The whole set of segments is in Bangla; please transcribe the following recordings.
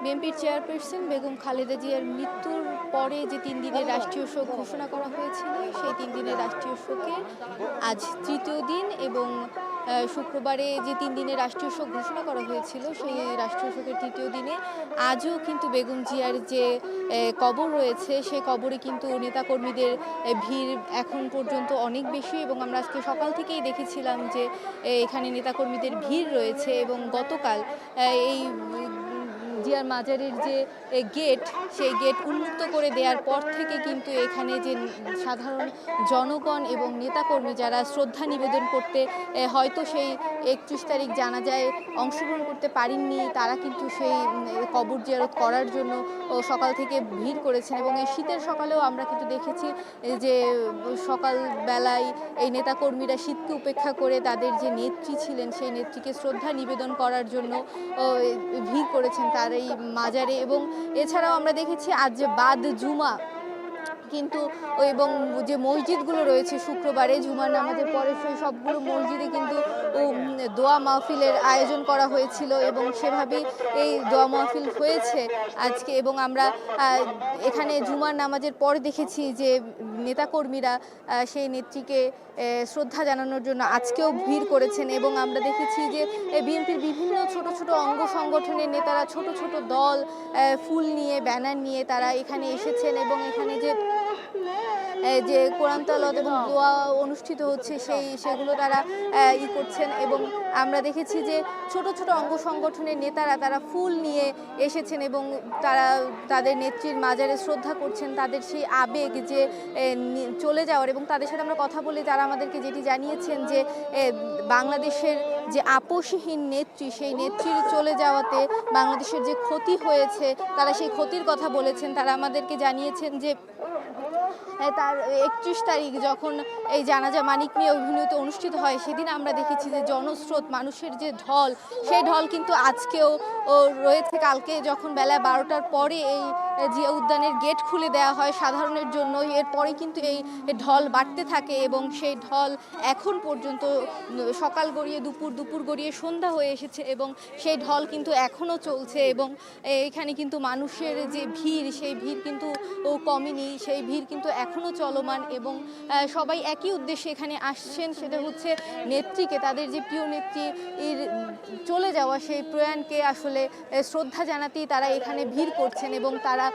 বিএনপির চেয়ারপারসন বেগম খালেদা জিয়ার মৃত্যুর পরে যে 3 দিনের রাষ্ট্রীয় শোক ঘোষণা করা হয়েছিল, সেই 3 দিনের রাষ্ট্রীয় শোকের আজ তৃতীয় দিন এবং শুক্রবারে যে 3 দিনের রাষ্ট্রীয় শোক ঘোষণা করা হয়েছিল, সেই রাষ্ট্রীয় শোকের তৃতীয় দিনে আজও কিন্তু বেগম জিয়ার যে কবর রয়েছে, সেই কবরে কিন্তু নেতাকর্মীদের ভিড় এখন পর্যন্ত অনেক বেশি এবং আমরা আজকে সকাল থেকেই দেখেছিলাম যে এখানে নেতাকর্মীদের ভিড় রয়েছে এবং গতকাল এই জিয়ার মাজারের যে গেট, সেই গেট উন্মুক্ত করে দেওয়ার পর থেকে কিন্তু এখানে যে সাধারণ জনগণ এবং নেতাকর্মী যারা শ্রদ্ধা নিবেদন করতে হয়তো সেই 31 তারিখ জানাজায় অংশগ্রহণ করতে পারেননি, তারা কিন্তু সেই কবর জিয়ারত করার জন্য সকাল থেকে ভিড় করেছেন এবং এই শীতের সকালেও আমরা কিন্তু দেখেছি যে সকালবেলায় এই নেতাকর্মীরা শীতকে উপেক্ষা করে তাদের যে নেত্রী ছিলেন, সেই নেত্রীকে শ্রদ্ধা নিবেদন করার জন্য ভিড় করেছেন তার এই মাজারে। এবং এছাড়াও আমরা দেখেছি আজ বাদ জুমা কিন্তু এবং যে মসজিদগুলো রয়েছে শুক্রবারে জুমার নামাজের পরে সেই সবগুলো মসজিদে কিন্তু দোয়া মাহফিলের আয়োজন করা হয়েছিল এবং সেভাবেই এই দোয়া মাহফিল হয়েছে আজকে। এবং আমরা এখানে জুমার নামাজের পর দেখেছি যে নেতাকর্মীরা সেই নেত্রীকে শ্রদ্ধা জানানোর জন্য আজকেও ভিড় করেছেন এবং আমরা দেখেছি যে বিএনপির বিভিন্ন ছোট ছোট অঙ্গ সংগঠনের নেতারা ছোট ছোট দল ফুল নিয়ে ব্যানার নিয়ে তারা এখানে এসেছেন এবং এখানে যে কোরআন তেলাওয়াত এবং দোয়া অনুষ্ঠিত হচ্ছে সেগুলো তারা করছেন এবং আমরা দেখেছি যে ছোট ছোট অঙ্গ সংগঠনের নেতারা তারা ফুল নিয়ে এসেছেন এবং তারা তাদের নেত্রীর মাজারে শ্রদ্ধা করছেন, তাদের সেই আবেগ যে চলে যাওয়ার। এবং তাদের সাথে আমরা কথা বলে তারা আমাদেরকে যেটি জানিয়েছেন যে বাংলাদেশের যে আপসহীন নেত্রী, সেই নেত্রীর চলে যাওয়াতে বাংলাদেশের যে ক্ষতি হয়েছে তারা সেই ক্ষতির কথা বলেছেন। তারা আমাদেরকে জানিয়েছেন যে তার 31 তারিখ যখন এই জানাজা মানিক মিয়া অভিনীত অনুষ্ঠিত হয়, সেদিন আমরা দেখেছি যে জনস্রোত, মানুষের যে ঢল, সেই ঢল কিন্তু আজকেও রয়েছে। কালকে যখন বেলা 12টার পরে এই জিয়া উদ্যানের গেট খুলে দেওয়া হয় সাধারণের জন্য, এরপরে কিন্তু এই ঢল বাড়তে থাকে এবং সেই ঢল এখন পর্যন্ত সকাল গড়িয়ে দুপুর গড়িয়ে সন্ধ্যা হয়ে এসেছে এবং সেই ঢল কিন্তু এখনও চলছে এবং এখানে কিন্তু মানুষের যে ভিড়, সেই ভিড় কিন্তু কমেনি, সেই ভিড় কিন্তু এখনও চলমান এবং সবাই একই উদ্দেশ্যে এখানে আসছেন, সেটা হচ্ছে নেত্রীকে, তাদের যে প্রিয় নেত্রীর চলে যাওয়া সেই প্রয়াণকে আসলে শ্রদ্ধা জানাতেই তারা এখানে ভিড় করছেন এবং তারা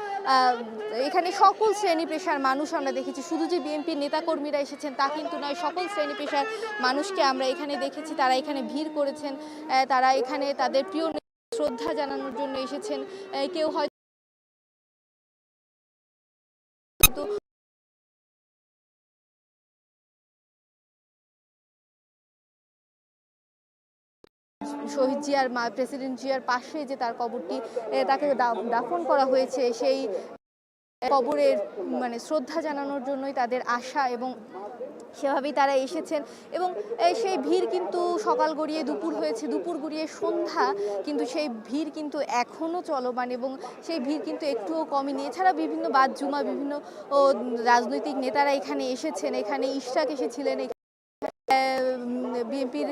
এখানে সকল শ্রেণী পেশার মানুষ আমরা দেখেছি, শুধু যে বিএনপির নেতাকর্মীরা এসেছেন তা কিন্তু নয়, সকল শ্রেণী পেশার মানুষকে আমরা এখানে দেখেছি, তারা এখানে ভিড় করেছেন, তারা এখানে তাদের প্রিয় শ্রদ্ধা জানানোর জন্য এসেছেন। কেউ হয়তো শহীদ জিয়ার প্রেসিডেন্ট জিয়ার পাশে যে তার কবরটি, তাকে দাফন করা হয়েছে, সেই কবরের শ্রদ্ধা জানানোর জন্যই তাদের আশা এবং সেভাবেই তারা এসেছেন এবং সেই ভিড় কিন্তু সকাল গড়িয়ে দুপুর হয়েছে, দুপুর গড়িয়ে সন্ধ্যা, কিন্তু সেই ভিড় কিন্তু এখনও চলমান এবং সেই ভিড় কিন্তু একটুও কমেনি। এছাড়া বিভিন্ন বাদ জুমা বিভিন্ন রাজনৈতিক নেতারা এখানে এসেছেন, এখানে ইশরাক এসেছিলেন, বিএনপির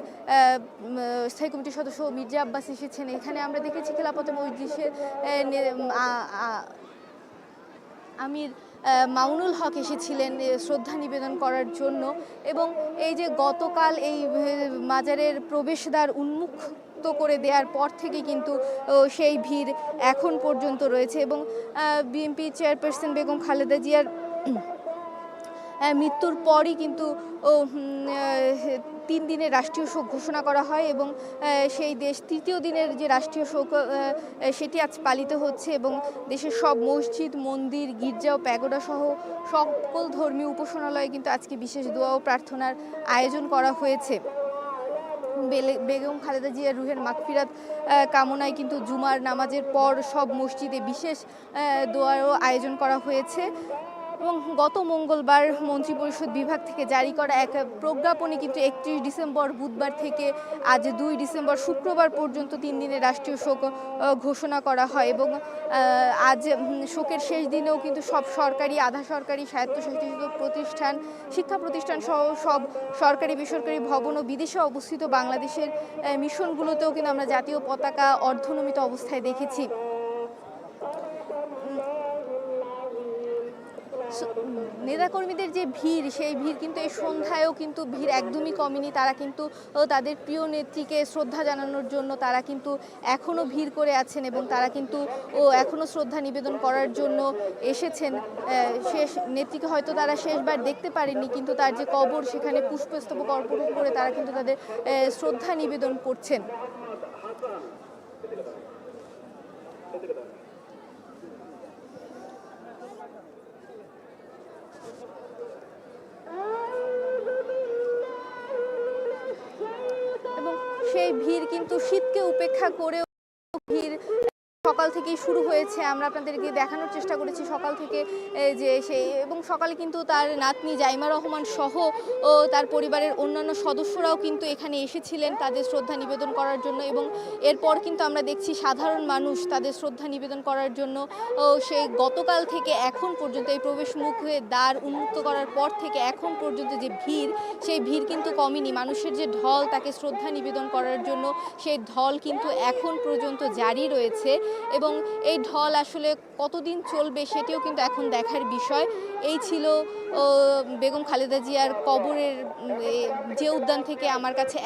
স্থায়ী কমিটির সদস্য মির্জা আব্বাস এসেছেন, এখানে আমরা দেখেছি খেলাফতে মজলিসের আমির মামুনুল হক এসেছিলেন শ্রদ্ধা নিবেদন করার জন্য। এবং এই যে গতকাল এই মাজারের প্রবেশদ্বার উন্মুক্ত করে দেওয়ার পর থেকে কিন্তু সেই ভিড় এখন পর্যন্ত রয়েছে এবং বিএনপি চেয়ারপারসন বেগম খালেদা জিয়ার মৃত্যুর পরই কিন্তু 3 দিনের রাষ্ট্রীয় শোক ঘোষণা করা হয় এবং সেই তৃতীয় দিনের যে রাষ্ট্রীয় শোক সেটি আজ পালিত হচ্ছে এবং দেশের সব মসজিদ, মন্দির, গির্জা ও প্যাগোডা সহ সকল ধর্মীয় উপাসনালয়ে কিন্তু আজকে বিশেষ দোয়া ও প্রার্থনার আয়োজন করা হয়েছে। বেগম খালেদা জিয়ার রুহের মাগফিরাত কামনায় কিন্তু জুমার নামাজের পর সব মসজিদে বিশেষ দোয়ারও আয়োজন করা হয়েছে। এবং গত মঙ্গলবার মন্ত্রিপরিষদ বিভাগ থেকে জারি করা এক প্রজ্ঞাপনে কিন্তু 31 ডিসেম্বর বুধবার থেকে আজ 2 ডিসেম্বর শুক্রবার পর্যন্ত 3 দিনের রাষ্ট্রীয় শোক ঘোষণা করা হয় এবং আজ শোকের শেষ দিনেও কিন্তু সব সরকারি, আধা সরকারি, স্বায়ত্তশাসিত প্রতিষ্ঠান, শিক্ষা প্রতিষ্ঠান সহ সব সরকারি বেসরকারি ভবন ও বিদেশে অবস্থিত বাংলাদেশের মিশনগুলোতেও কিন্তু আমরা জাতীয় পতাকা অর্ধনমিত অবস্থায় দেখেছি। নেতাকর্মীদের যে ভিড়, সেই ভিড় কিন্তু এই সন্ধ্যায়ও কিন্তু ভিড় একদমই কমেনি। তারা কিন্তু তাদের প্রিয় নেত্রীকে শ্রদ্ধা জানানোর জন্য তারা কিন্তু এখনও ভিড় করে আছেন এবং তারা কিন্তু এখনও শ্রদ্ধা নিবেদন করার জন্য এসেছেন। শেষ নেত্রীকে হয়তো তারা শেষবার দেখতে পারেননি, কিন্তু তার যে কবর সেখানে পুষ্পস্তবক অর্পণ করে তারা কিন্তু তাদের শ্রদ্ধা নিবেদন করছেন। এবং সেই ভিড় কিন্তু শীতকে উপেক্ষা করেও ভিড় সকাল থেকেই শুরু হয়েছে। আমরা আপনাদেরকে দেখানোর চেষ্টা করেছি সকাল থেকে যে সেই এবং সকালে কিন্তু তার নাতনি জাইমা রহমান সহ তার পরিবারের অন্যান্য সদস্যরাও কিন্তু এখানে এসেছিলেন তাদের শ্রদ্ধা নিবেদন করার জন্য এবং এরপর কিন্তু আমরা দেখছি সাধারণ মানুষ তাদের শ্রদ্ধা নিবেদন করার জন্য সেই গতকাল থেকে এখন পর্যন্ত এই প্রবেশ মুখে দ্বার উন্মুক্ত করার পর থেকে এখন পর্যন্ত যে ভিড়, সেই ভিড় কিন্তু কমেনি। মানুষের যে ঢল তাকে শ্রদ্ধা নিবেদন করার জন্য, সেই ঢল কিন্তু এখন পর্যন্ত জারি রয়েছে এবং এই ঢল আসলে কতদিন চলবে সেটিও কিন্তু এখন দেখার বিষয়। এই ছিল বেগম খালেদা জিয়ার কবরের যে উদ্যান থেকে আমার কাছে